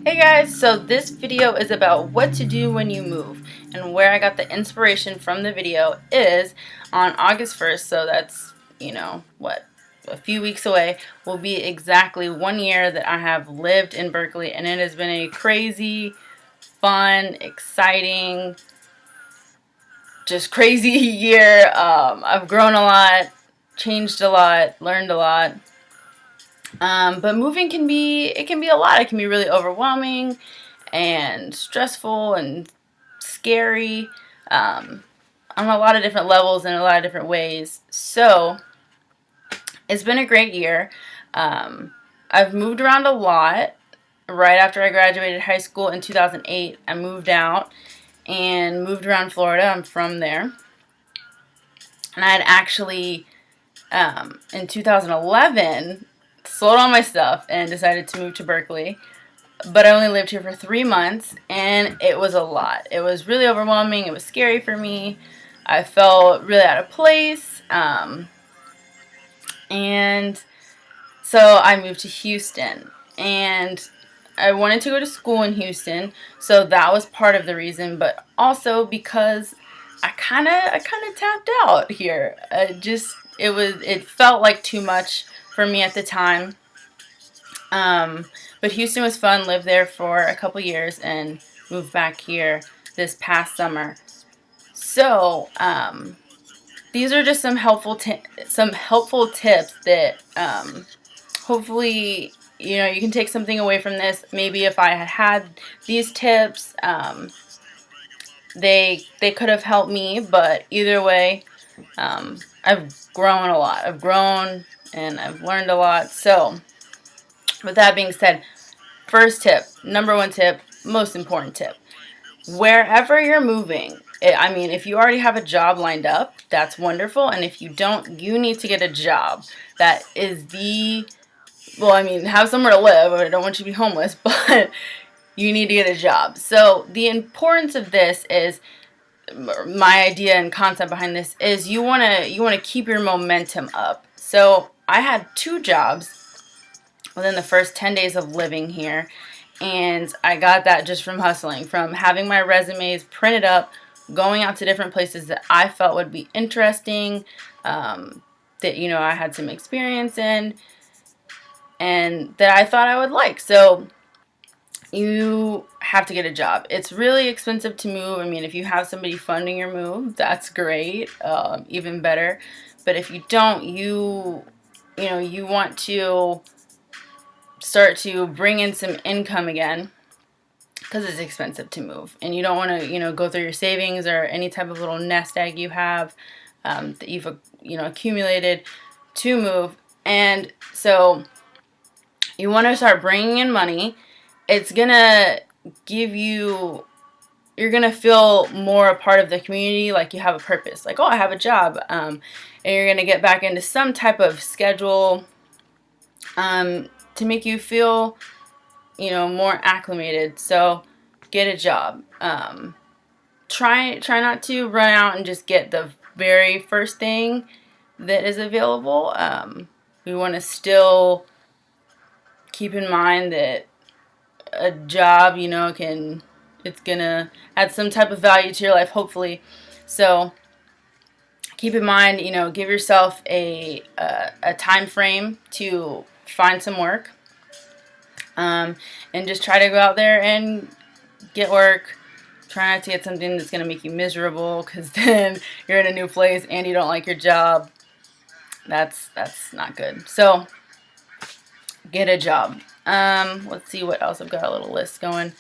Hey guys, so this video is about what to do when you move, and where I got the inspiration from the video is on August 1st, so that's, a few weeks away, will be exactly 1 year that I have lived in Berkeley, and it has been a crazy, fun, exciting, just crazy year. I've grown a lot, changed a lot, learned a lot. But moving can be a lot. It can be really overwhelming and stressful and scary on a lot of different levels and a lot of different ways. So it's been a great year. I've moved around a lot. Right after I graduated high school in 2008, I moved out and moved around Florida. I'm from there. And I had actually, in 2011, sold all my stuff and decided to move to Berkeley. But I only lived here for 3 months, and it was a lot. It was really overwhelming. It was scary for me. I felt really out of place. And so I moved to Houston. And I wanted to go to school in Houston, so that was part of the reason. But also because I kind of tapped out here. It felt like too much for me at the time. But Houston was fun. Lived there for a couple years and moved back here this past summer. So these are just some helpful tips that hopefully you can take something away from this. Maybe if I had these tips, they could have helped me. But either way, I've grown a lot. I've grown and I've learned a lot. So with that being said, first tip, number one tip, most important tip. Wherever you're moving, if you already have a job lined up, that's wonderful. And if you don't, you need to get a job. That is have somewhere to live. I don't want you to be homeless, but you need to get a job. So the importance of this is, my idea and concept behind this is you want to keep your momentum up. So I had 2 jobs within the first 10 days of living here. And I got that just from hustling, from having my resumes printed up, going out to different places that I felt would be interesting, that, I had some experience in, and that I thought I would like. So you have to get a job. It's really expensive to move. If you have somebody funding your move, that's great, even better. But if you don't, you want to start to bring in some income again, because it's expensive to move, and you don't want to go through your savings or any type of little nest egg you have that you've accumulated to move. And so you want to start bringing in money. It's gonna you're gonna feel more a part of the community, like you have a purpose, like, oh, I have a job, and you're gonna get back into some type of schedule to make you feel, more acclimated. So get a job. Try not to run out and just get the very first thing that is available. We want to still keep in mind that a job, it's gonna add some type of value to your life, hopefully. So keep in mind, give yourself a time frame to find some work, and just try to go out there and get work. Try not to get something that's going to make you miserable, because then you're in a new place and you don't like your job. That's not good. So get a job. Let's see what else. I've got a little list going.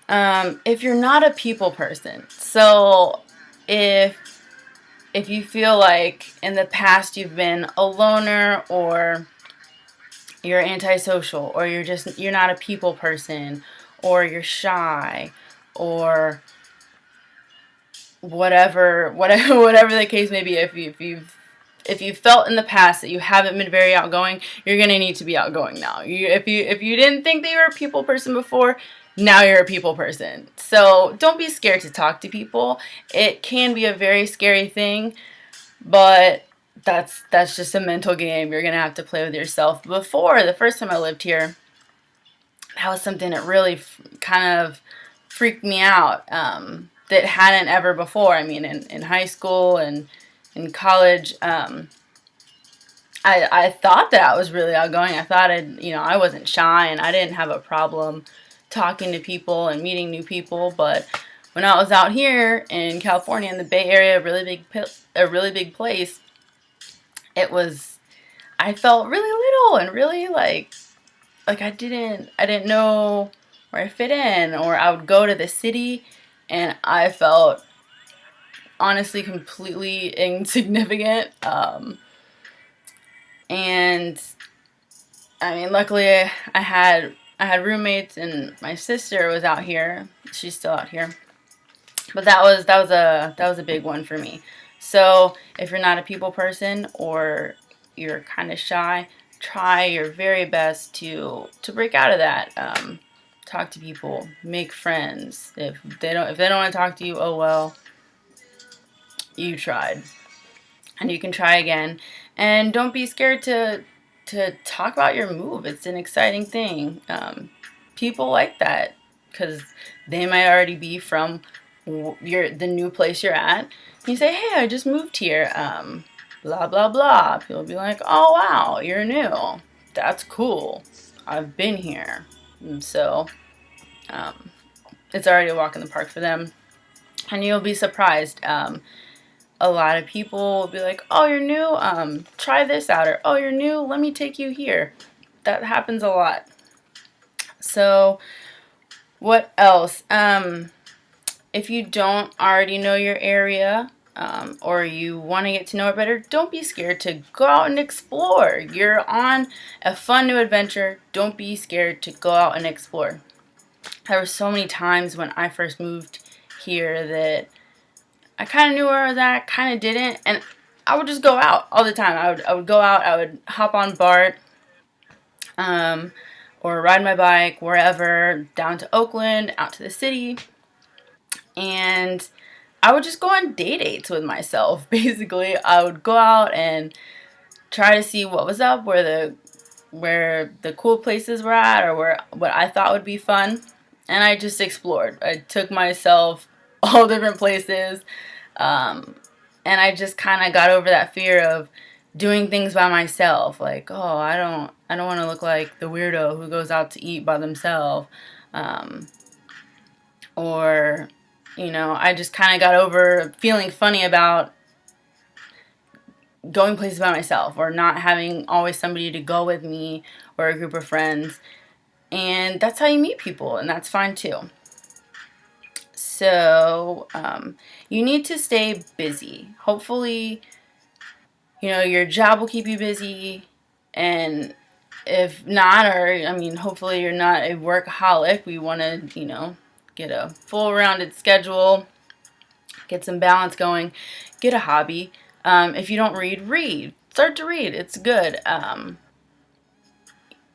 If you're not a people person, so if you feel like in the past you've been a loner, or you're antisocial, or you're not a people person, or you're shy, or whatever the case may be, if you felt in the past that you haven't been very outgoing, you're gonna need to be outgoing now. If you didn't think that you were a people person before, now you're a people person. So don't be scared to talk to people. It can be a very scary thing, but that's just a mental game you're gonna have to play with yourself. The first time I lived here, that was something that really kind of freaked me out, that hadn't ever before. I mean, in high school and in college, I thought that I was really outgoing. I thought I wasn't shy and I didn't have a problem talking to people and meeting new people. But when I was out here in California in the Bay Area, a really big place, I felt really little and really like I didn't know where I fit in, or I would go to the city and I felt honestly completely insignificant. And I mean, luckily I had roommates, and my sister was out here. She's still out here, but that was a big one for me. So if you're not a people person or you're kind of shy, try your very best to break out of that. Talk to people, make friends. If they don't want to talk to you, oh well, you tried, and you can try again. And don't be scared to talk about your move. It's an exciting thing. People like that because they might already be from the new place you're at. You say, "Hey, I just moved here." Blah blah blah. People will be like, "Oh wow, you're new. That's cool. I've been here." And so it's already a walk in the park for them, and you'll be surprised. A lot of people will be like, "Oh, you're new. Try this out," or "Oh, you're new. Let me take you here." That happens a lot. So, what else? If you don't already know your area, or you want to get to know it better, don't be scared to go out and explore. You're on a fun new adventure. Don't be scared to go out and explore. There were so many times when I first moved here that I kind of knew where I was at, kind of didn't, and I would just go out all the time. I would go out. I would hop on BART, or ride my bike wherever, down to Oakland, out to the city, and I would just go on day dates with myself. Basically, I would go out and try to see what was up, where the cool places were at, or what I thought would be fun, and I just explored. I took myself all different places. And I just kind of got over that fear of doing things by myself. Like, oh, I don't want to look like the weirdo who goes out to eat by themselves. Or, I just kind of got over feeling funny about going places by myself, or not having always somebody to go with me, or a group of friends. And that's how you meet people, and that's fine too. So, you need to stay busy. Hopefully, your job will keep you busy, and if not, hopefully you're not a workaholic. We want to, get a full rounded schedule, get some balance going, get a hobby. If you don't read. Start to read. It's good.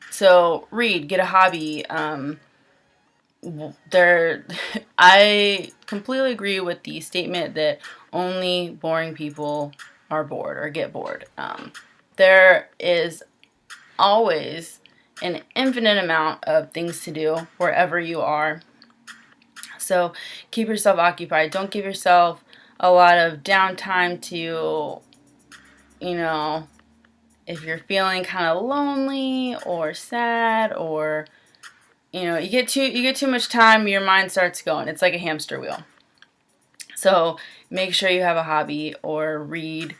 So read, get a hobby. I completely agree with the statement that only boring people are bored or get bored. There is always an infinite amount of things to do wherever you are. So keep yourself occupied. Don't give yourself a lot of downtime to, if you're feeling kind of lonely or sad, or you get too much time, your mind starts going. It's like a hamster wheel. So make sure you have a hobby or read.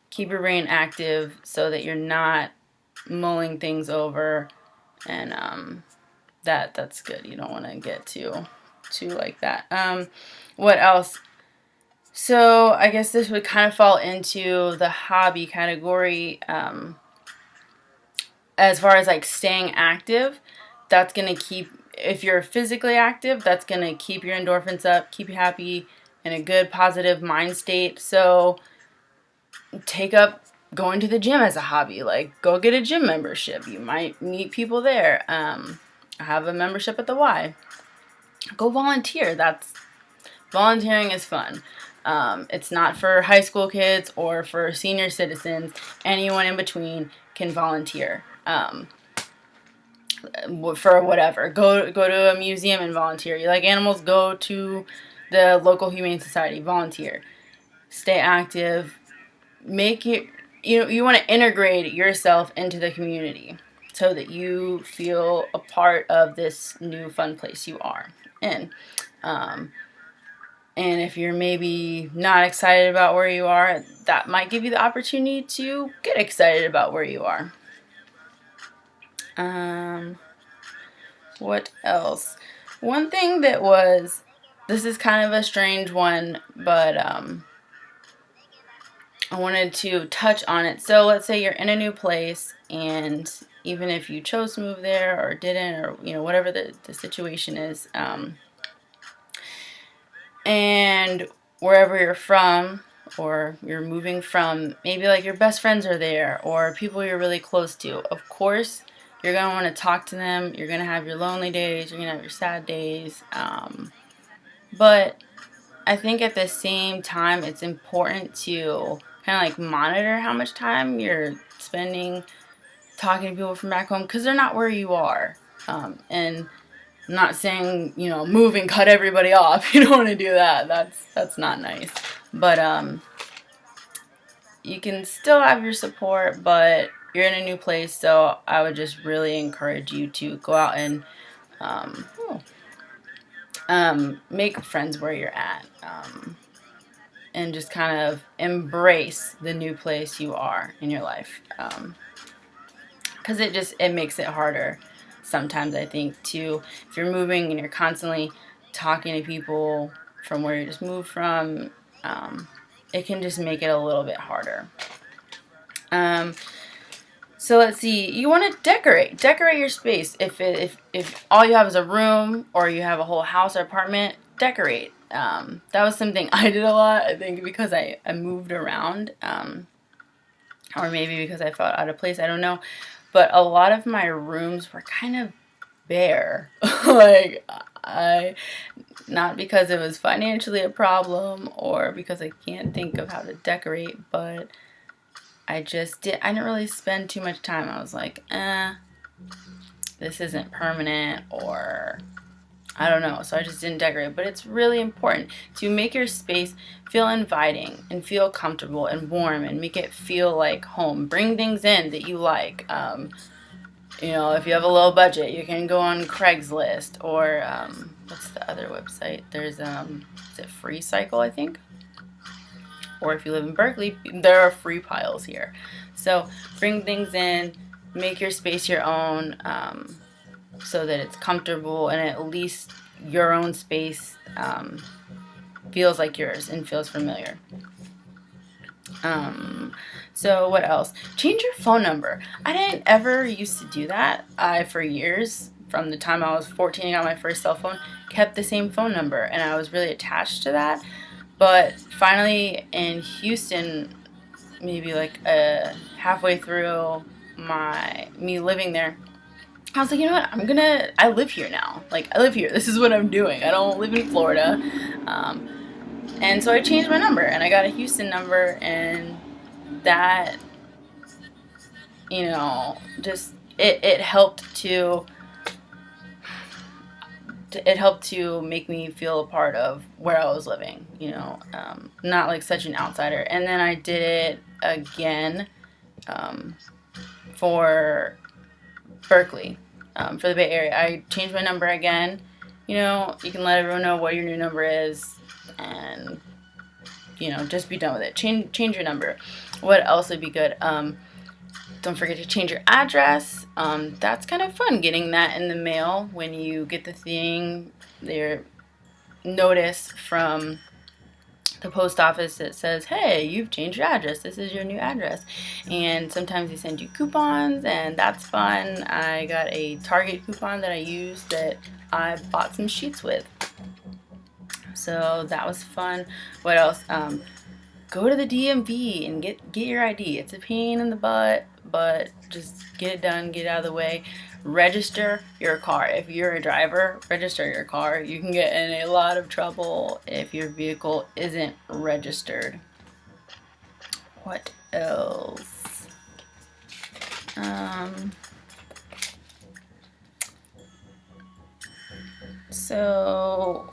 Keep your brain active so that you're not mulling things over, and that's good. You don't want to get too like that. What else? So I guess this would kind of fall into the hobby category. As far as like staying active, that's going to keep, if you're physically active, that's going to keep your endorphins up, keep you happy, in a good positive mind state. So take up going to the gym as a hobby. Like, go get a gym membership. You might meet people there. I have a membership at the Y. Go volunteer. Volunteering is fun. It's not for high school kids or for senior citizens. Anyone in between can volunteer. for whatever. Go to a museum and volunteer. You like animals? Go to the local humane society, volunteer. Stay active. Make it, you want to integrate yourself into the community so that you feel a part of this new fun place you are in. And if you're maybe not excited about where you are, that might give you the opportunity to get excited about where you are. What else? One thing that was, this is kind of a strange one, but I wanted to touch on it. So let's say you're in a new place, and even if you chose to move there or didn't, or whatever the situation is, and wherever you're from or you're moving from, maybe like your best friends are there or people you're really close to. Of course, you're going to want to talk to them. You're going to have your lonely days. You're going to have your sad days. But I think at the same time, it's important to kind of like monitor how much time you're spending talking to people from back home, because they're not where you are. And I'm not saying, move and cut everybody off. You don't want to do that. That's not nice. But you can still have your support, but you're in a new place, so I would just really encourage you to go out and make friends where you're at, and just kind of embrace the new place you are in your life, because it makes it harder sometimes, I think, to, if you're moving and you're constantly talking to people from where you just moved from, it can just make it a little bit harder. So let's see. You want to decorate your space. If all you have is a room, or you have a whole house or apartment, decorate. That was something I did a lot. I think because I moved around, or maybe because I felt out of place. I don't know. But a lot of my rooms were kind of bare. Like, not because it was financially a problem or because I can't think of how to decorate, but I didn't really spend too much time. I was like, this isn't permanent, or I don't know. So I just didn't decorate. But it's really important to make your space feel inviting and feel comfortable and warm, and make it feel like home. Bring things in that you like. If you have a low budget, you can go on Craigslist, or what's the other website? There's is it Free Cycle, I think? Or if you live in Berkeley, there are free piles here. So bring things in, make your space your own, so that it's comfortable, and at least your own space feels like yours and feels familiar. So what else? Change your phone number. I didn't ever used to do that. For years, from the time I was 14 and got my first cell phone, kept the same phone number, and I was really attached to that. But finally in Houston, maybe like halfway through me living there, I was like, you know what, I live here now. Like, I live here. This is what I'm doing. I don't live in Florida. And so I changed my number, and I got a Houston number, and that, just, it helped to make me feel a part of where I was living, not like such an outsider. And then I did it again for Berkeley, for the Bay Area. I changed my number again. You can let everyone know what your new number is, and just be done with it. Change your number. What else would be good? Don't forget to change your address. That's kind of fun, getting that in the mail when you get the thing, their notice from the post office that says, hey, you've changed your address. This is your new address. And sometimes they send you coupons, and that's fun. I got a Target coupon that I used that I bought some sheets with. So that was fun. What else? Go to the DMV and get your ID. It's a pain in the butt, but just get it done, get it out of the way. Register your car. If you're a driver, register your car. You can get in a lot of trouble if your vehicle isn't registered. What else? So,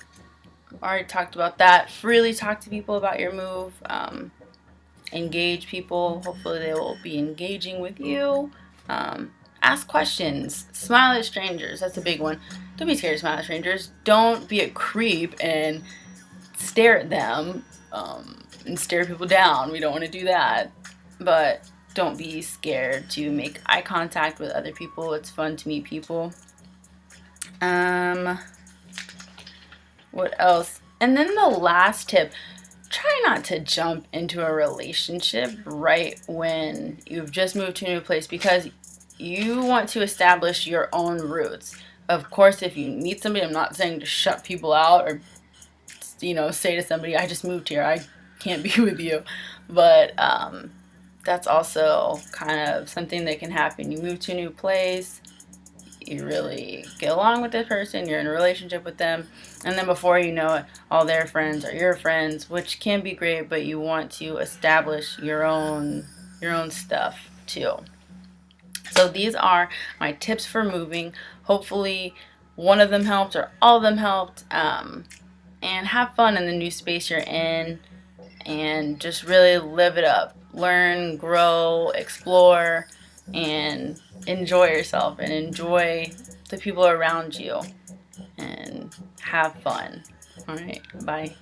I already talked about that. Freely talk to people about your move. Engage people. Hopefully, they will be engaging with you. Ask questions. Smile at strangers. That's a big one. Don't be scared to smile at strangers. Don't be a creep and stare at them and stare people down. We don't want to do that. But don't be scared to make eye contact with other people. It's fun to meet people. What else? And then the last tip, try not to jump into a relationship right when you've just moved to a new place, because you want to establish your own roots. Of course, if you meet somebody, I'm not saying to shut people out or, say to somebody, I just moved here, I can't be with you. But that's also kind of something that can happen. You move to a new place, you really get along with this person, you're in a relationship with them, and then before you know it, all their friends are your friends, which can be great, but you want to establish your own stuff too. So these are my tips for moving. Hopefully one of them helped or all of them helped. And have fun in the new space you're in, and just really live it up. Learn, grow, explore, and enjoy yourself and enjoy the people around you and have fun. All right, bye.